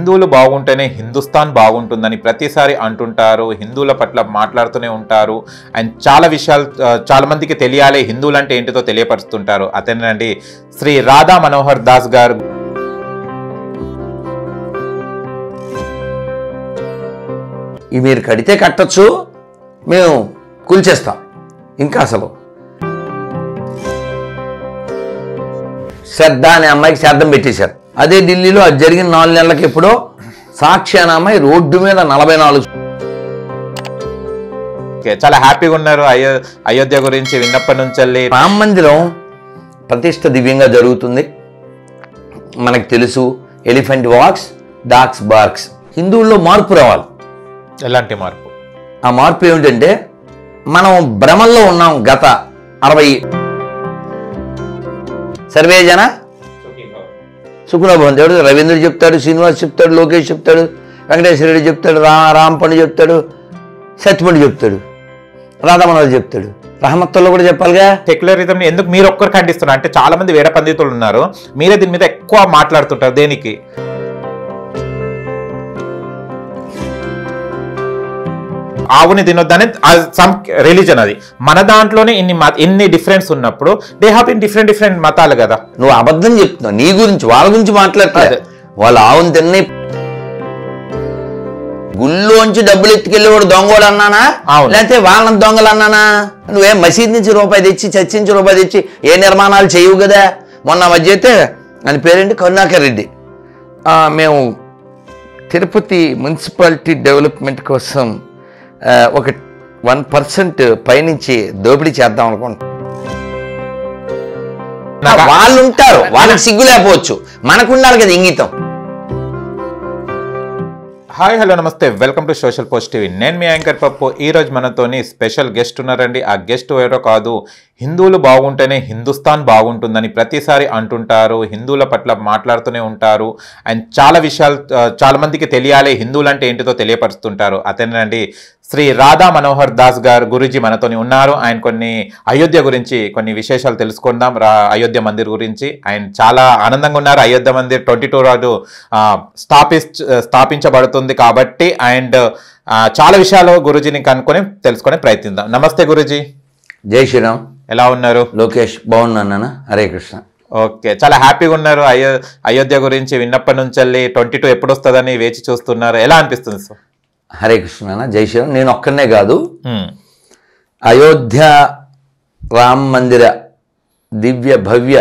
హిందువులు బాగుంటేనే హిందుస్థాన్ బాగుంటుందని ప్రతిసారి అంటుంటారు. హిందువుల పట్ల మాట్లాడుతూనే ఉంటారు. అండ్ చాలా విషయాలు చాలా మందికి తెలియాలి, హిందువులు అంటే ఏంటిదో తెలియపరుస్తుంటారు. అతనండి శ్రీ రాధా మనోహర్ దాస్ గారు. మీరు కడితే కట్టచ్చు, మేము కూల్చేస్తాం. ఇంకా అసలు శ్రద్ధ అనే అమ్మాయికి శ్రాద్ధం పెట్టేశారు. అదే ఢిల్లీలో అది జరిగిన 4 నెలలకి ఎప్పుడో సాక్షి అనే అమ్మాయి రోడ్డు మీద 44 చాలా హ్యాపీగా ఉన్నారు. అయోధ్య గురించి విన్నప్పటి నుంచి రామ మందిరం ప్రతిష్ట దివ్యంగా జరుగుతుంది. మనకు తెలుసు, ఎలిఫెంట్ వాక్స్, డాగ్స్ బార్క్స్. హిందువుల్లో మార్పు రావాలి. ఎలాంటి మార్పు? ఆ మార్పు ఏమిటంటే, మనం భ్రమల్లో ఉన్నాం గత 60. సర్వే జన సుఖనోభవం. దేవుడు రవీంద్రుడు చెప్తాడు, శ్రీనివాస్ చెప్తాడు, లోకేష్ చెప్తాడు, వెంకటేశ్వర రెడ్డి చెప్తాడు, రాంపండు చెప్తాడు, సత్యపండు చెప్తాడు, రాధామనోహర్ చెప్తాడు, రహమత్తుల్లో కూడా చెప్పాలిగా. సెక్యులరిజం ఎందుకు మీరు ఒక్కరు ఖండిస్తున్నారు అంటే, చాలా మంది వేరే పండితులు ఉన్నారు, మీరే దీని మీద ఎక్కువ మాట్లాడుతుంటారు. దేనికి? ఆవుని తినొద్దని సమ్ రిలీజన్, అది మన దాంట్లోనే ఇన్ని డిఫరెన్స్ ఉన్నప్పుడు దే హావ్ ఇన్ డిఫరెంట్ మతాలు కదా. నువ్వు అబద్ధం చెప్తున్నావు. నీ గురించి, వాళ్ళ గురించి మాట్లాడలేదు. వాళ్ళు ఆవుని తిన్న గుళ్ళోంచి డబ్బులు ఎత్తుకెళ్ళేవాడు దొంగోడు అన్నానా, లేకపోతే వాళ్ళని దొంగలు అన్నానా? నువ్వేం మసీద్ నుంచి రూపాయి తెచ్చి, చర్చి నుంచి రూపాయి తెచ్చి ఏ నిర్మాణాలు చేయవు కదా. మొన్న మధ్య అయితే అని పేరేంటి, కరుణాకర్ రెడ్డి, మేము తిరుపతి మున్సిపాలిటీ డెవలప్మెంట్ కోసం ఒక 1% పైనుంచి దోపిడీ చేద్దాం అనుకుంటున్నాం. వాళ్ళు ఉంటారు, వాళ్ళకి సిగ్గు లేకపోవచ్చు, మనకు ఉండాలి కదా ఇంగితం. హాయ్, హలో, నమస్తే, welcome to social post TV. నేను మీ యాంకర్ పప్పు. ఈరోజు మనతోని స్పెషల్ గెస్ట్ ఉన్నారండి. ఆ గెస్ట్ ఎవరో కాదు, హిందువులు బాగుంటేనే హిందుస్థాన్ బాగుంటుందని ప్రతిసారి అంటుంటారు. హిందువుల పట్ల మాట్లాడుతూనే ఉంటారు. అండ్ చాలా విషయాలు చాలా మందికి తెలియాలి, హిందువులు అంటే ఏంటిదో తెలియపరుస్తుంటారు. అతనండి శ్రీ రాధా మనోహర్ దాస్ గారు గురూజీ మనతోని ఉన్నారు. ఆయన కొన్ని అయోధ్య గురించి కొన్ని విశేషాలు తెలుసుకుందాం, అయోధ్య మందిర్ గురించి. ఆయన చాలా ఆనందంగా ఉన్నారు. అయోధ్య మందిర్ 22 రోజు స్థాపించబడుతుంది కాబట్టి. అండ్ చాలా విషయాలు గురూజీని కనుక్కొని తెలుసుకొని ప్రయత్నిద్దాం. నమస్తే గురూజీ. జై శ్రీరామ్. ఎలా ఉన్నారు? లోకేష్ బాగున్నాను. హరే కృష్ణ. ఓకే, చాలా హ్యాపీగా ఉన్నారు. అయోధ్య గురించి విన్నప్పటి నుంచి 22 ఎప్పుడు వస్తుందని వేచి చూస్తున్నారు. ఎలా అనిపిస్తుంది సార్? హరే కృష్ణ. జై శ్రీరామ్. నేను ఒక్కనే కాదు, అయోధ్య రామ మందిర దివ్య భవ్య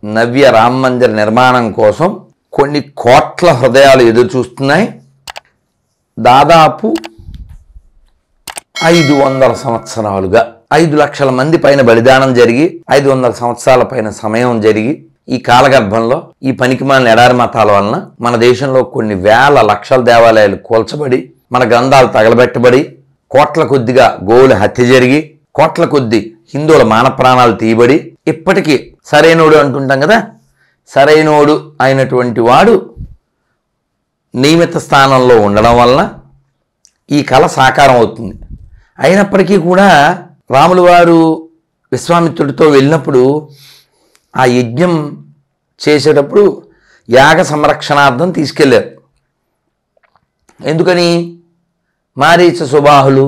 నవ్య రామ మందిర నిర్మాణం కోసం కొన్ని కోట్ల హృదయాలు ఎదురు చూస్తున్నాయి. దాదాపు 500 సంవత్సరాలుగా 5 లక్షల మంది పైన బలిదానం జరిగి 500 సంవత్సరాల పైన సమయం జరిగి, ఈ కాలగర్భంలో ఈ పనికిమాలిన ఎడారి మతాల వలన మన దేశంలో కొన్ని వేల లక్షల దేవాలయాలు కూల్చబడి, మన గ్రంథాలు తగలబెట్టబడి, కోట్ల కొద్దిగా గోవుల హత్య జరిగి, కోట్ల కొద్ది హిందువుల మాన ప్రాణాలు తీయబడి, ఇప్పటికీ సరైనోడు అంటుంటాం కదా, సరైనోడు అయినటువంటి వాడు నియమిత స్థానంలో ఉండడం వలన ఈ కళ సాకారం అవుతుంది. అయినప్పటికీ కూడా రాములు వారు విశ్వామిత్రుడితో వెళ్ళినప్పుడు ఆ యజ్ఞం చేసేటప్పుడు యాగ సంరక్షణార్థం తీసుకెళ్ళారు. ఎందుకని? మారీచ సుబాహులు,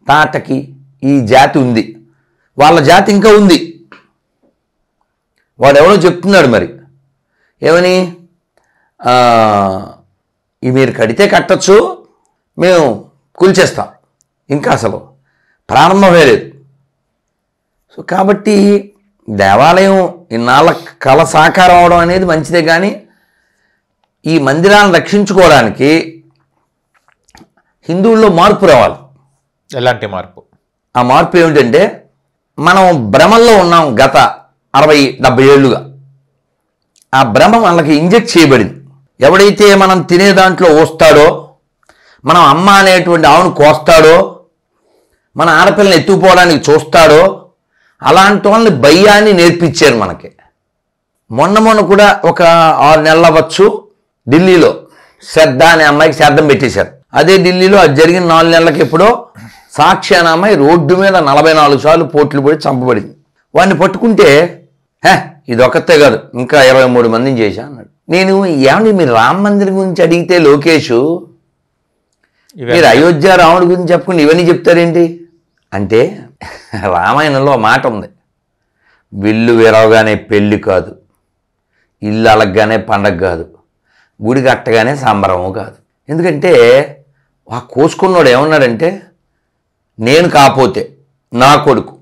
తాటకి ఈ జాతి ఉంది, వాళ్ళ జాతి ఇంకా ఉంది. వాడెవడో చెప్తున్నాడు మరి, ఏమని, మీరు కడితే కట్టచ్చు, మేము కూల్చేస్తాం. ఇంకా అసలు ప్రారంభమే లేదు. సో కాబట్టి దేవాలయం ఇన్నాళ్ళ కళ సాకారం అవడం అనేది మంచిదే, కానీ ఈ మందిరాలను రక్షించుకోవడానికి హిందువుల్లో మార్పు రావాలి. ఎలాంటి మార్పు? ఆ మార్పు ఏమిటంటే, మనం భ్రమల్లో ఉన్నాం గత 60-70 ఏళ్ళుగా. ఆ భ్రమ వాళ్ళకి ఇంజెక్ట్ చేయబడింది. ఎవడైతే మనం తినే దాంట్లో వస్తాడో, మనం అమ్మ అనేటువంటి ఆవును కోస్తాడో, మన ఆడపిల్లని ఎత్తుకుపోవడానికి చూస్తాడో, అలాంటి వాళ్ళని భయాన్ని నేర్పించారు మనకి. మొన్న కూడా ఒక 6 నెలలు అవ్వచ్చు, ఢిల్లీలో శ్రద్ధ అనే అమ్మాయికి శ్రాద్ధం పెట్టేశారు. అదే ఢిల్లీలో అది జరిగిన 4 నెలలకి ఎప్పుడో సాక్షి అనే అమ్మాయి రోడ్డు మీద 44 సార్లు పోట్లు పడి చంపబడింది. వాడిని పట్టుకుంటే, ఇది ఒక్కతే కాదు, ఇంకా 23 మందిని చేశా అన్నాడు. నేను ఏమండి మీరు రామ మందిరం గురించి అడిగితే లోకేష్ మీరు అయోధ్య రాముడి గురించి చెప్పకుండా ఇవన్నీ చెప్తారేంటి అంటే రామాయణంలో మాట ఉంది, విల్లు విరవగానే పెళ్ళి కాదు, ఇల్లు అలగ్గానే పండగ కాదు, గుడి కట్టగానే సంబరము కాదు. ఎందుకంటే ఆ కోసుకున్నాడు ఏమన్నాడంటే, నేను కాకపోతే నా కొడుకు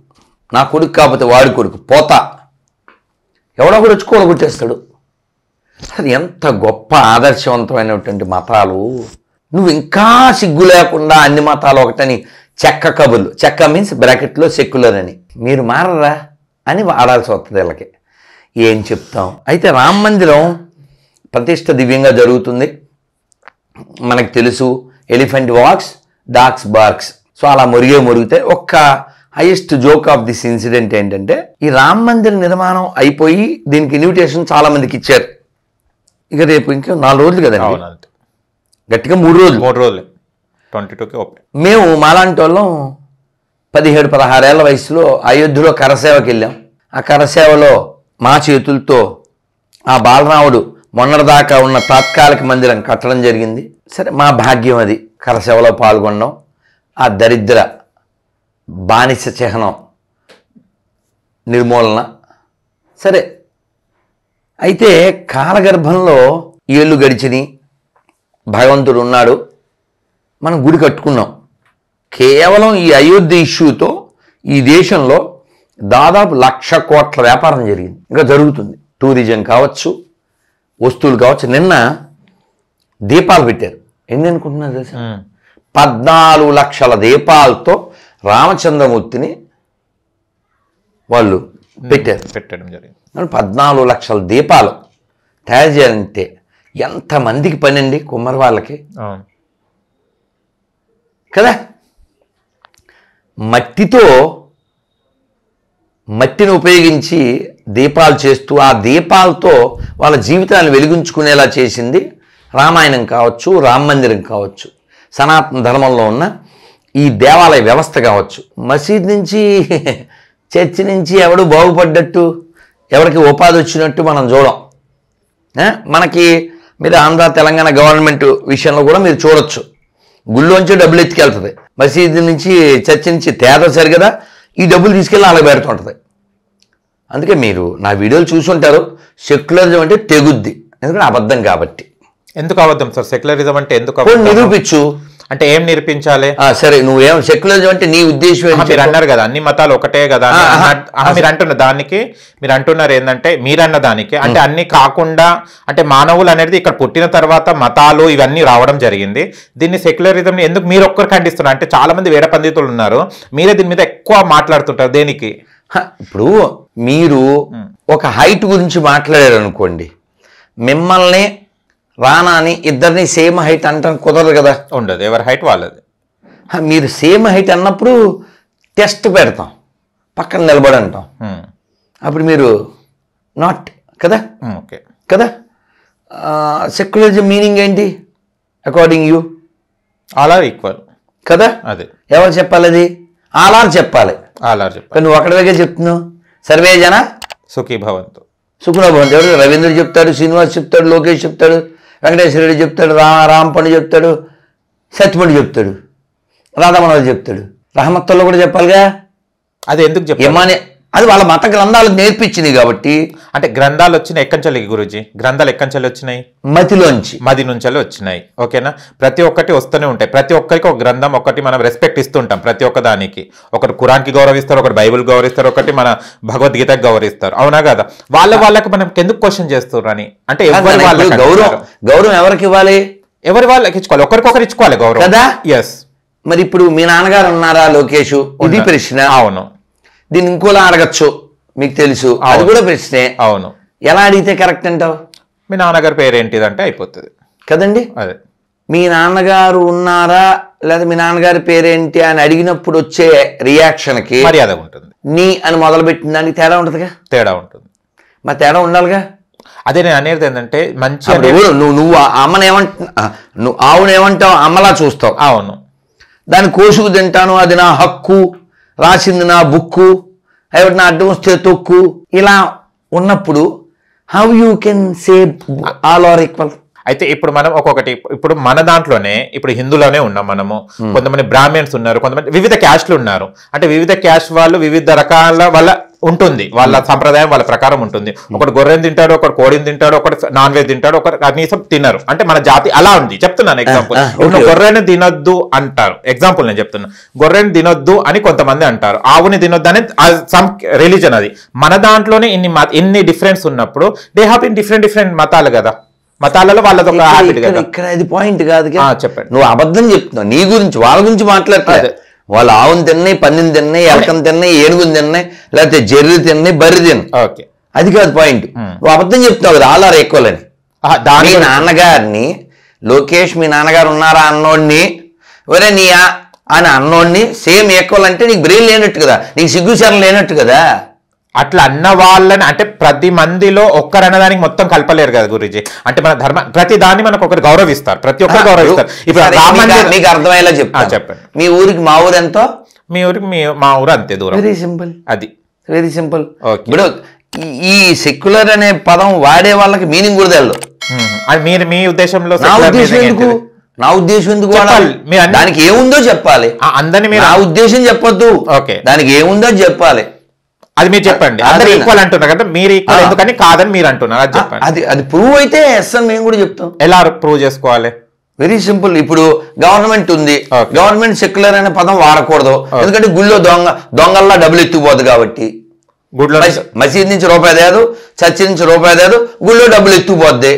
కాకపోతే వాడి కొడుకు పోతా, ఎవడో కూడా వచ్చి కూడగొట్టేస్తాడు. అది ఎంత గొప్ప ఆదర్శవంతమైనటువంటి మతాలు. నువ్వు ఇంకా సిగ్గు లేకుండా అన్ని మతాలు ఒకటని చెక్క కబుర్లు, చెక్క మీన్స్ బ్రాకెట్లో సెక్యులర్ అని, మీరు మారరా అని వాడాల్సి వస్తుంది వీళ్ళకి. ఏం చెప్తాం. అయితే రామ మందిరం ప్రతిష్ట దివ్యంగా జరుగుతుంది. మనకు తెలుసు elephant walks, dogs barks. So అలా మురిగితే ఒక్క highest joke of this incident ఏంటంటే, ఈ రామ మందిర నిర్మాణం అయిపోయి దీనికి ఇన్విటేషన్ చాలా మందికి ఇచ్చారు. ఇక రేపు ఇంకా 4 రోజులు కదండి, గట్టిగా 3 రోజులు 22కి ఓపెన్. మేము మాలాంటి వాళ్ళం 17-16 ఏళ్ల వయసులో అయోధ్యలో కరసేవకి వెళ్ళాం. ఆ కరసేవలో మా చేతులతో ఆ బాలరాముడు మొన్నటిదాకా ఉన్న తాత్కాలిక మందిరం కట్టడం జరిగింది. సరే, మా భాగ్యం అది కరసేవలో పాల్గొనడం, ఆ దరిద్ర బానిస చిహ్నం నిర్మూలన. సరే, అయితే కాలగర్భంలో ఏళ్ళు గడిచిని, భగవంతుడు ఉన్నాడు, మనం గుడి కట్టుకున్నాం. కేవలం ఈ అయోధ్య ఇష్యూతో ఈ దేశంలో దాదాపు 1,00,000 కోట్ల వ్యాపారం జరిగింది, ఇంకా జరుగుతుంది. టూరిజం కావచ్చు, వస్తువులు కావచ్చు. నిన్న దీపాలు పెట్టారు. ఎన్ని అనుకుంటున్నారు తెలుసా? 14 లక్షల దీపాలతో రామచంద్రమూర్తిని వాళ్ళు పెట్టడం జరిగింది. 14 లక్షల దీపాలు తయారు చేయాలంటే ఎంతమందికి పని అండి, కుమ్మరి వాళ్ళకి కదా. మట్టిని ఉపయోగించి దీపాలు చేస్తూ ఆ దీపాలతో వాళ్ళ జీవితాన్ని వెలిగించుకునేలా చేసింది రామాయణం కావచ్చు, రామ మందిరం కావచ్చు, సనాతన ధర్మంలో ఉన్న ఈ దేవాలయ వ్యవస్థ కావచ్చు. మసీద్ నుంచి, చర్చి నుంచి ఎవడు బాగుపడ్డట్టు, ఎవరికి ఉపాధి వచ్చినట్టు మనం చూడం. మనకి మీరు ఆంధ్ర తెలంగాణ గవర్నమెంట్ విషయంలో కూడా మీరు చూడొచ్చు, గుళ్ళోంచి డబ్బులు ఎత్తుకెళ్తుంది, మసీదు నుంచి చర్చి నుంచి తేద సరిగదా ఈ డబ్బులు తీసుకెళ్ళి అలా పెడుతుంటుంది. అందుకే మీరు నా వీడియోలు చూసుంటారు, సెక్యులరిజం అంటే తెగుద్ది, ఎందుకంటే అబద్ధం కాబట్టి. ఎందుకు అబద్ధం సార్? సెక్యులరిజం అంటే ఎందుకు నిరూపించు అంటే ఏం నిరూపించాలి? సరే, నువ్వేం సెక్యులరిజం అంటే నీ ఉద్దేశం మీరు అన్నారు కదా అన్ని మతాలు ఒకటే కదా మీరు అంటున్న దానికి, మీరు అంటున్నారు ఏంటంటే మీరన్న దానికి అంటే అన్ని కాకుండా అంటే మానవులు అనేది ఇక్కడ పుట్టిన తర్వాత మతాలు ఇవన్నీ రావడం జరిగింది. దీన్ని సెక్యులరిజం ఎందుకు మీరు ఒక్కరు ఖండిస్తున్నారు? అంటే చాలా మంది వేద పండితులు ఉన్నారు, మీరే దీని మీద ఎక్కువ మాట్లాడుతుంటారు. దేనికి? ఇప్పుడు మీరు ఒక హైట్ గురించి మాట్లాడారు అనుకోండి, మిమ్మల్ని రానాని ఇద్దరిని సేమ్ హైట్ అంటాం కుదరదు కదా. ఉండదు, ఎవరి హైట్ వాళ్ళది. మీరు సేమ్ హైట్ అన్నప్పుడు టెస్ట్ పెడతాం, పక్కన నిలబడి అంటాం, అప్పుడు మీరు నాట్ కదా. ఓకే కదా. సెక్యులరిజం మీనింగ్ ఏంటి according you? All are equal కదా. అదే ఎవరు చెప్పాలి? అది ఆలార్ చెప్పాలి. కానీ నువ్వు ఒకటి దగ్గర చెప్తున్నావు, సర్వే జన సుఖీ భవంతు, సుఖుణ భవంతు. ఎవరు? రవీంద్ర చెప్తాడు, శ్రీనివాస్ చెప్తాడు, లోకేష్ చెప్తాడు, వెంకటేశ్వర రెడ్డి చెప్తాడు, రాంపండు చెప్తాడు, సత్యపండు చెప్తాడు, రాధామనోహర్ చెప్తాడు. రహమత్తుల్లో కూడా చెప్పాలిగా. అది ఎందుకు చెప్పాలి? అది వాళ్ళ మత గ్రంథాలకు నేర్పించింది కాబట్టి. అంటే గ్రంథాలు వచ్చినాయి ఎక్కంచెల్లి గురూజీ, గ్రంథాలు ఎక్కంచెల్లి వచ్చినాయి? మది నుంచి వచ్చినాయి. ఓకేనా? ప్రతి ఒక్కటి వస్తూనే ఉంటాయి. ప్రతి ఒక్కరికి ఒక గ్రంథం ఒకటి మనం రెస్పెక్ట్ ఇస్తుంటాం. ప్రతి ఒక్క దానికి ఒకటి ఖురాన్కి గౌరవిస్తారు, ఒకటి బైబుల్ గౌరవిస్తారు, ఒకటి మన భగవద్గీతకి గౌరవిస్తారు. అవునా కదా? వాళ్ళకి మనం ఎందుకు క్వశ్చన్ చేస్తున్నారు అని అంటే గౌరవం ఎవరికి ఇవ్వాలి? ఎవరి వాళ్ళకి ఇచ్చుకోవాలి, ఒకరికొకరు ఇచ్చుకోవాలి గౌరవం కదా. ఎస్. మరి ఇప్పుడు మీ నాన్నగారు ఉన్నారా లోకేష్? ఇది ప్రశ్న. అవును. దీన్ని ఇంకోలా అడగచ్చు, మీకు తెలుసు, అది కూడా ప్రశ్నే. అవును. ఎలా అడిగితే కరెక్ట్ అంటావు? మీ నాన్నగారి పేరు ఏంటిదంటే అయిపోతుంది కదండి. అదే మీ నాన్నగారు ఉన్నారా లేదా మీ నాన్నగారి పేరేంటి అని అడిగినప్పుడు వచ్చే రియాక్షన్కి మర్యాద ఉంటుంది. నీ అని మొదలుపెట్టిన దానికి తేడా ఉంటుందిగా. తేడా ఉంటుంది. మరి తేడా ఉండాలిగా. అదే నేను అనేది ఏంటంటే మంచి నువ్వు నువ్వు ఆవునేమంటావు? అమ్మలా చూస్తావు. అవును. దాన్ని కోసుకు తింటాను, అది నా హక్కు, రాసింది నా బుక్కు, అవి నా అడ్డం వస్తే తొక్కు, ఇలా ఉన్నప్పుడు how you can say all are equal? అయితే ఇప్పుడు మనం ఒక్కొక్కటి ఇప్పుడు మన దాంట్లోనే ఇప్పుడు హిందూలోనే ఉన్నాం మనము, కొంతమంది బ్రాహ్మణ్స్ ఉన్నారు, కొంతమంది వివిధ క్యాస్ట్లు ఉన్నారు. అంటే వివిధ క్యాస్ట్ వాళ్ళు వివిధ రకాల వాళ్ళ ఉంటుంది, వాళ్ళ సంప్రదాయం వాళ్ళ ప్రకారం ఉంటుంది. ఒకటి గొర్రెని తింటాడు, ఒకటి కోడిని తింటాడు, ఒకటి నాన్ వెజ్ తింటాడు, ఒకటి కనీసం తినరు. అంటే మన జాతి అలా ఉంది. చెప్తున్నాను ఎగ్జాంపుల్. ఇప్పుడు గొర్రెని తినొద్దు అంటారు, ఎగ్జాంపుల్ నేను చెప్తున్నా. గొర్రెని తినొద్దు అని కొంతమంది అంటారు, ఆవుని తినొద్దు అని సమ్ రిలీజన్. అది మన దాంట్లోనే ఇన్ని డిఫరెన్స్ ఉన్నప్పుడు దే హావ్ ఇన్ డిఫరెంట్ మతాలు కదా. మతాలలో వాళ్ళది ఒక హ్యాబిట్ కదా. ఇక్కడ అది పాయింట్ కాదు. చెప్పండి. నువ్వు అబద్ధం చెప్తున్నావు నీ గురించి, వాళ్ళ గురించి మాట్లాడలేదు. వాళ్ళు ఆవుని తిన్నాయి, పందిని తిన్నాయి, ఎలకని తిన్నాయి, ఏనుగుని తిన్నాయి, లేకపోతే జర్రి తిన్నాయి, బర్రి తిన్నాయి. అది కాదు పాయింట్. నువ్వు అబద్ధం చెప్తున్నావు కదా ఆల్ ఆర్ ఈక్వల్ అని. మీ నాన్నగారిని లోకేష్ మీ నాన్నగారు ఉన్నారా అన్నోడిని, ఒరే నీ అని అన్నోడిని సేమ్ ఈక్వల్ అంటే నీకు బ్రెయిన్ లేనట్టు కదా, నీకు సిగ్గుచరం లేనట్టు కదా. అట్లా అన్న వాళ్ళని అంటే ప్రతి మందిలో ఒక్కరు అన్నదానికి మొత్తం కలపలేరు కదా గురుజీ. అంటే మన ధర్మ ప్రతి దాన్ని మనకు ఒకరు గౌరవిస్తారు, ప్రతి ఒక్కరు గౌరవిస్తారు. ఇప్పుడు మీకు అర్థమయ్యేలా చెప్పండి. మీ ఊరికి మా ఊరు ఎంతో, మీ ఊరికి మా ఊరు అంతే దూరం. Very simple. అది వెరీ సింపుల్. ఇప్పుడు ఈ సెక్యులర్ అనే పదం వాడే వాళ్ళకి మీనింగ్ కూడా తెలియదు. మీరు మీ ఉద్దేశంలో నా ఉద్దేశం ఎందుకు దానికి ఏముందో చెప్పాలి. అందరినీ నా ఉద్దేశం చెప్పొద్దు, దానికి ఏముందో చెప్పాలి. అది మీరు చెప్పండి. అందరూ ఈక్వల్ అంటున్నారు కదా, మీరు ఈక్వల్ ఎందుకని కాదని మీరు అంటున్నారు, అది చెప్పండి. అది ప్రూవ్ అయితే ఎస్ అని మేము కూడా చెప్తాం. ఎలా ప్రూవ్ చేసుకోవాలి? Very simple. ఇప్పుడు గవర్నమెంట్ ఉంది, గవర్నమెంట్ సెక్యులర్ అనే పదం వాడకూడదు, ఎందుకంటే గుళ్ళో దొంగల్లా డబ్బులు ఎత్తుకుపోదు కాబట్టి. గుడిలో మసీద్ నుంచి రూపాయి తేదు, చర్చి నుంచి రూపాయి తేదు, గుళ్ళో డబ్బులు ఎత్తుకుపోద్ది.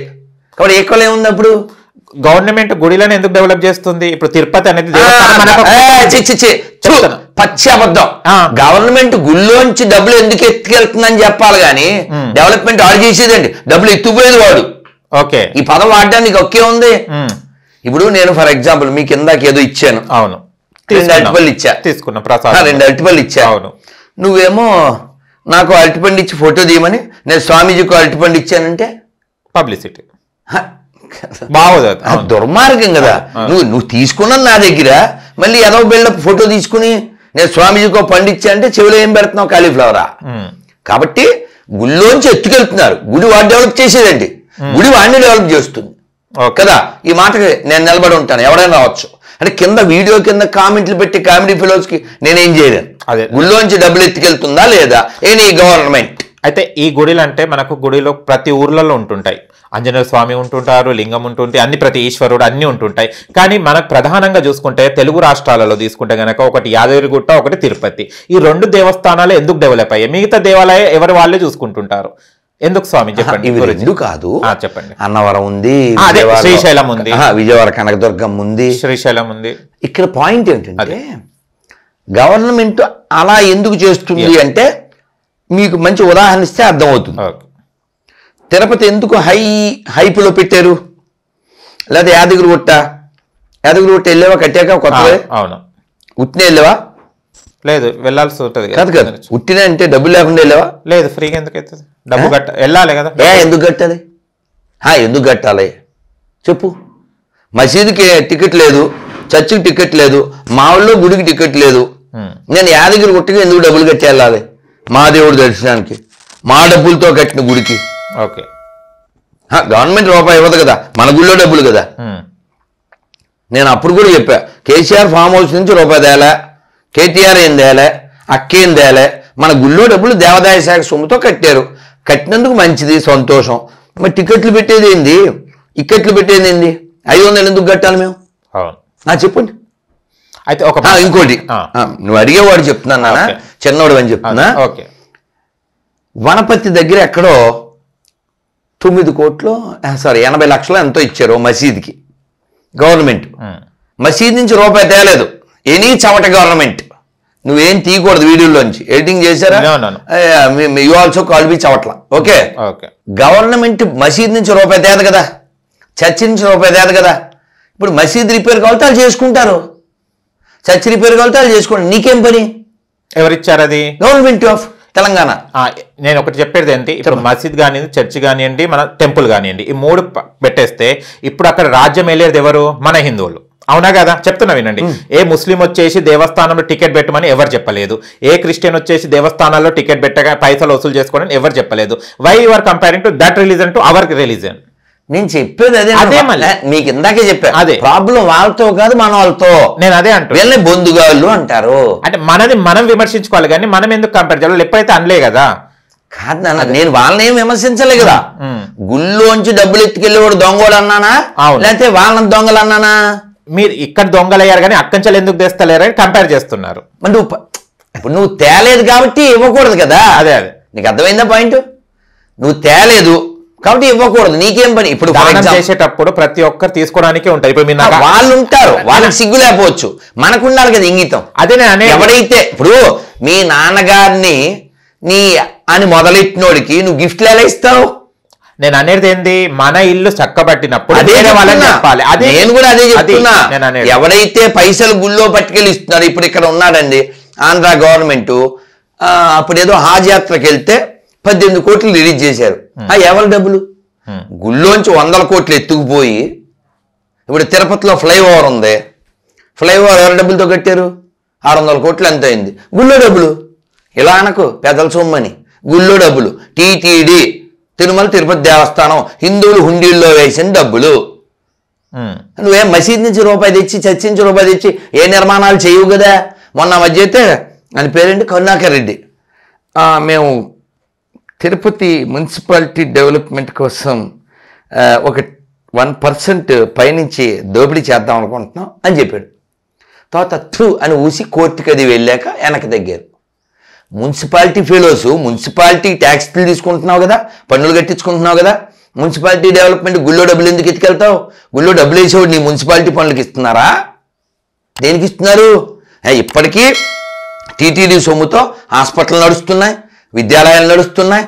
కాబట్టి ఈక్వల్ ఏముంది అప్పుడు? గవర్నమెంట్ గుడిలను ఎందుకు డెవలప్ చేస్తుంది? ఇప్పుడు తిరుపతి అనేది పచ్చి అబద్ధం. గవర్నమెంట్ గుళ్ళోంచి డబ్బులు ఎందుకు ఎత్తుకెళ్తుందని చెప్పాలి కానీ డెవలప్మెంట్ ఆడు చేసేదండి, డబ్బులు ఎత్తుకుపోయేది వాడు. ఓకే, ఈ పదం వాడడానికి ఒకే ఉంది. ఇప్పుడు నేను ఫర్ ఎగ్జాంపుల్ మీకు ఇందాక ఏదో ఇచ్చాను, అవును, 2 అరటిపళ్ళు ఇచ్చా, తీసుకున్నా, 2 అరటిపళ్ళు ఇచ్చా. అవును, నువ్వేమో నాకు అరటిపండు ఇచ్చి ఫోటో తీయమని నేను స్వామీజీకి అరటిపండు ఇచ్చానంటే పబ్లిసిటీ బాగోదు, దుర్మార్గం కదా. నువ్వు తీసుకున్నాను నా దగ్గర, మళ్ళీ ఏదో బిల్డప్ ఫోటో తీసుకుని నేను స్వామీజీకో పండు ఇచ్చా అంటే చెవిలో ఏం పెడుతున్నావు, కాలీఫ్లవరా? కాబట్టి గుళ్ళోంచి ఎత్తుకెళ్తున్నారు, గుడి వాడు డెవలప్ చేసేదండి, గుడి వాడిని డెవలప్ చేస్తుంది కదా. ఈ మాటకి నేను నిలబడి ఉంటాను, ఎవరైనా రావచ్చు. అంటే కింద వీడియో కింద కామెంట్లు పెట్టి కామెడీ ఫిలోస్ కి నేనేం చేయలేను. గుళ్ళోంచి డబ్బులు ఎత్తుకెళ్తుందా లేదా ఎనీ గవర్నమెంట్. అయితే ఈ గుడిలు అంటే మనకు గుడిలో ప్రతి ఊర్లలో ఉంటుంటాయి, ఆంజనేయ స్వామి ఉంటుంటారు, లింగం ఉంటుంది, అన్ని ప్రతి ఈశ్వరుడు అన్ని ఉంటుంటాయి. కానీ మనకు ప్రధానంగా చూసుకుంటే తెలుగు రాష్ట్రాలలో తీసుకుంటే గనక ఒకటి యాదగిరిగుట్ట, ఒకటి తిరుపతి. ఈ 2 దేవస్థానాలు ఎందుకు డెవలప్ అయ్యాయి? మిగతా దేవాలయం ఎవరి వాళ్ళే చూసుకుంటుంటారు. ఎందుకు స్వామి చెప్పండి? ఎందుకు కాదు చెప్పండి. అన్నవరం ఉంది, శ్రీశైలం ఉంది, విజయవాడ కనకదుర్గం ఉంది, శ్రీశైలం ఉంది. ఇక్కడ పాయింట్ ఏంటంటే గవర్నమెంట్ అలా ఎందుకు చేస్తుంది అంటే మీకు మంచి ఉదాహరణ ఇస్తే అర్థమవుతుంది. తిరుపతి ఎందుకు హైప్లో పెట్టారు? లేదా యాదగిరిగుట్ట వెళ్ళావా? కట్టాక కొత్తగా? అవును. ఉట్టినే వెళ్ళావా? లేదు, వెళ్ళాల్సి ఉంటుంది కదా. ఉట్టినే అంటే డబ్బులు లేకుండా వెళ్ళావా? లేదు, ఫ్రీగా ఎందుకు అవుతుంది? డబ్బు వెళ్ళాలి కదా. ఎందుకు కట్టాలి? ఎందుకు కట్టాలి చెప్పు. మసీదుకి టికెట్ లేదు, చర్చికి టికెట్ లేదు, మా ఊళ్ళో గుడికి టికెట్ లేదు, నేను యాదగిరిగుట్టకి ఎందుకు డబ్బులు కట్టి వెళ్ళాలి? మా దేవుడి దర్శనానికి మా డబ్బులతో కట్టిన గుడికి. ఓకే, గవర్నమెంట్ రూపాయి ఇవ్వదు కదా, మన గుళ్ళో డబ్బులు కదా. నేను అప్పుడు కూడా చెప్పా, కేసీఆర్ ఫామ్ హౌస్ నుంచి రూపాయి తేలే, కేటీఆర్ ఏం తేలే, అక్కేం తేలే, మన గుళ్ళో డబ్బులు దేవాదాయ శాఖ సొమ్ముతో కట్టారు, కట్టినందుకు మంచిది, సంతోషం. మరి టికెట్లు పెట్టేది ఏంది, ఇక్కట్లు పెట్టేది ఏంది? 500 ఎందుకు కట్టాలి మేము? చెప్పండి. అయితే ఇంకోటి నువ్వు అడిగేవాడు చెప్తున్నా, చిన్నవాడు అని చెప్తున్నా. వనపర్తి దగ్గర ఎక్కడో 80 లక్షలు ఎంతో ఇచ్చారు మసీద్కి గవర్నమెంట్. మసీద్ నుంచి రూపాయి తేలేదు, ఎనీ చవట గవర్నమెంట్. నువ్వేం తీయకూడదు వీడియోలోంచి, ఎడిటింగ్ చేశారా? యూ ఆల్సో కాల్ బి చవట్ల. ఓకే, గవర్నమెంట్ మసీద్ నుంచి రూపాయి తేదు కదా, చర్చి నుంచి రూపాయి తేదు కదా. ఇప్పుడు మసీద్ రిపేర్ కావాలితే వాళ్ళు చేసుకుంటారు, చర్చి రిపేర్ కావాలితే వాళ్ళు చేసుకోండి, నీకేం పని? ఎవరిచ్చారు అది? Government of Telangana. నేను ఒకటి చెప్పేది ఏంటి, ఇప్పుడు మసీద్ కానివ్వండి, చర్చి కానివ్వండి, మన టెంపుల్ కానివ్వండి, ఈ 3 పెట్టేస్తే ఇప్పుడు అక్కడ రాజ్యం వెళ్ళేది ఎవరు? మన హిందువులు. అవునా కదా? చెప్తున్నా వినండి. ఏ ముస్లిం వచ్చేసి దేవస్థానంలో టికెట్ పెట్టమని ఎవరు చెప్పలేదు. ఏ క్రిస్టియన్ వచ్చేసి దేవస్థానాల్లో టికెట్ పెట్టగా పైసలు వసూలు చేసుకోవడం ఎవరు చెప్పలేదు. Why you are comparing to that religion to our religion? నేను చెప్పేది అదే మళ్ళీ మీకు ఇందాకే చెప్పాను. అదే ప్రాబ్లం వాళ్ళతో కాదు మన వాళ్ళతో. నేను అదే అంటాను, వీళ్ళని బొందుగాళ్ళు అంటారు. అంటే మనది మనం విమర్శించుకోవాలి కానీ మనం ఎందుకు కంపేర్ చేయాలి? ఎప్పుడైతే అనలే కదా. కాదు నాన్న, నేను వాళ్ళని ఏం విమర్శించలే కదా. గుళ్ళోంచి డబ్బులు ఎత్తుకెళ్ళేవాడు దొంగోడు అన్నానా, లేకపోతే వాళ్ళని దొంగలు అన్నానా? మీరు ఇక్కడ దొంగలయ్యారు కానీ అక్కంచెలు ఎందుకు తెస్తలేరని కంపేర్ చేస్తున్నారు. ఇప్పుడు నువ్వు తేలేదు కాబట్టి ఇవ్వకూడదు కదా. అదే నీకు అర్థమైందా పాయింట్? నువ్వు తేలేదు కాబట్టి ఇవ్వకూడదు. నీకేం పని? ఇప్పుడు చేసేటప్పుడు ప్రతి ఒక్కరు తీసుకోవడానికే ఉంటారు. ఇప్పుడు మీరు వాళ్ళు ఉంటారు, వాళ్ళకి సిగ్గు లేకపోవచ్చు, మనకు ఉండాలి కదా ఇంగితం. అదే ఎవడైతే ఇప్పుడు మీ నాన్నగారిని నీ అని మొదలెట్టినోడికి నువ్వు గిఫ్ట్లు ఎలా ఇస్తావు? నేను అనేది ఏంది, మన ఇల్లు చక్కబట్టినప్పుడు నేను కూడా అదే చెప్తున్నా. ఎవడైతే పైసలు గుళ్ళో పట్టుకెళ్ళి ఇస్తున్నారు, ఇప్పుడు ఇక్కడ ఉన్నాడండి ఆంధ్ర గవర్నమెంట్, అప్పుడు ఏదో హాజ్ యాత్రకి వెళ్తే 18 కోట్లు రిలీజ్ చేశారు. ఎవరి డబ్బులు? గుళ్ళోంచి 100 కోట్లు ఎత్తుకుపోయి, ఇప్పుడు తిరుపతిలో ఫ్లైఓవర్ ఉంది, ఫ్లైఓవర్ ఎవరి డబ్బులతో కట్టారు? 600 కోట్లు ఎంత అయింది? గుళ్ళో డబ్బులు. ఇలా అనకు పెద్దల సొమ్మని. గుళ్ళో డబ్బులు, టీటీడీ తిరుమల తిరుపతి దేవస్థానం హిందువులు హుండీల్లో వేసిన డబ్బులు. నువ్వేం మసీద్ నుంచి రూపాయి తెచ్చి, చర్చి నుంచి రూపాయి తెచ్చి ఏ నిర్మాణాలు చేయవు కదా. మొన్న మధ్య అయితే అని పేరేంటి, కరుణాకర్ రెడ్డి, మేము తిరుపతి మున్సిపాలిటీ డెవలప్మెంట్ కోసం ఒక 1% పైనుంచి దోపిడీ చేద్దాం అనుకుంటున్నాం అని చెప్పాడు. తర్వాత థ్రూ అని ఊసి కోర్టుకి అది వెళ్ళాక వెనక్కి తగ్గారు. మున్సిపాలిటీ ఫెలోస్, మున్సిపాలిటీ ట్యాక్స్లు తీసుకుంటున్నావు కదా, పన్నులు కట్టించుకుంటున్నావు కదా, మున్సిపాలిటీ డెవలప్మెంట్ గుళ్ళో డబ్బులు ఎందుకు ఎత్తుకెళ్తావు? గుళ్ళో డబ్బులు వేసేవాడు నీ మున్సిపాలిటీ పనులకి ఇస్తున్నారా? దేనికి ఇస్తున్నారు? ఇప్పటికీ టీటీడీ సొమ్ముతో హాస్పిటల్ నడుస్తున్నాయి, విద్యాలయాలు నడుస్తున్నాయి,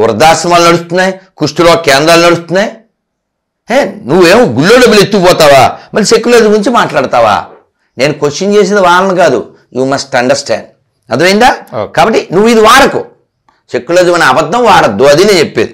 వృద్ధాశ్రమాలు నడుస్తున్నాయి, కుష్ఠరోగ కేంద్రాలు నడుస్తున్నాయి. నువ్వేమో గుళ్ళో డబ్బులు ఎత్తుకుపోతావా? మళ్ళీ సెక్యులరిజం గురించి మాట్లాడతావా? నేను క్వశ్చన్ చేసేది వాళ్ళని కాదు. You must understand. అర్థమైందా? కాబట్టి నువ్వు ఇది వాడకు, సెక్యులరిజం అనే అబద్ధం వాడద్దు, అది నేను చెప్పేది.